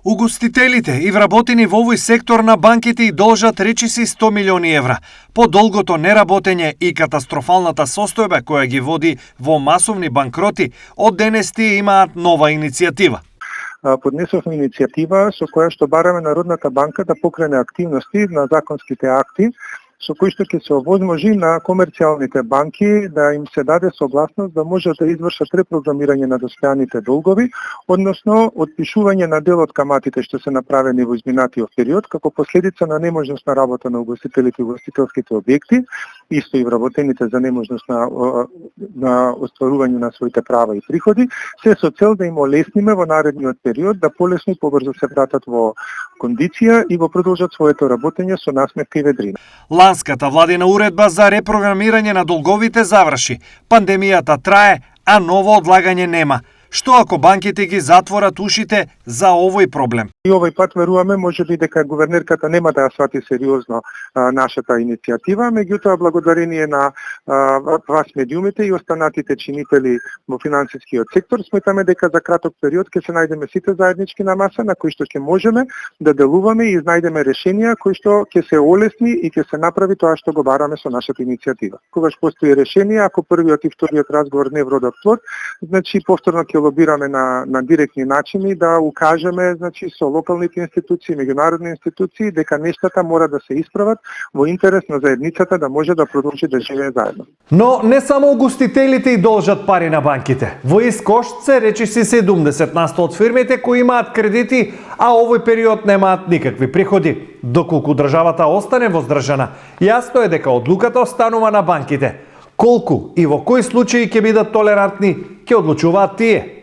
Угостителите и вработени во овој сектор на банките и должат речиси 100 милиони евра. По долгото неработење и катастрофалната состојба која ги води во масовни банкроти, од денес тие имаат нова иницијатива. Поднесовме иницијатива со која што бараме Народната банка да покрене активности на законските акти со кои што ќе се овозможи на комерцијалните банки да им се даде согласност да можат да извршат репрограмирање на достојаните долгови, односно отпишување на дел од каматите што се направени во изминатиот период, како последица на неможност на работа на угостителите и угостителските објекти, исто и вработените за неможност на остварување на своите права и приходи, се со цел да им олесниме во наредниот период да полесно и побрзо се вратат во кондиција и го продолжат своето работење со насмевка и ведрина. Ланската владина уредба за репрограмирање на долговите заврши. Пандемијата трае, а ново одлагање нема. Што ако банките ги затворат ушите за овој проблем? И овој пат веруваме можеби дека гувернерката нема да ја свати сериозно нашата иницијатива, меѓутоа благодарение на вас медиумите и останатите чинители во финансискиот сектор, сметаме дека за краток период ќе се најдеме сите заеднички на маса на кои што ќе можеме да делуваме и најдеме решенија кои што ќе се олесни и ќе се направи тоа што го бараме со нашата иницијатива. Когаш постои решение, ако првиот и вториот разговор не вродат плод, значи повторно ќе лобираме на директни начини да укажеме со локалните институции, меѓународни институции дека нештата мора да се исправат во интерес на заедницата да може да продолжи да живее заедно. Но не само угостителите и должат пари на банките. Во Искошт се речиси 70% од фирмите кои имаат кредити, а овој период немаат никакви приходи. Доколку државата остане воздржана, јасно е дека одлуката останува на банките. Колку и во кои случаи ќе бидат толерантни, ќе одлучуваат тие.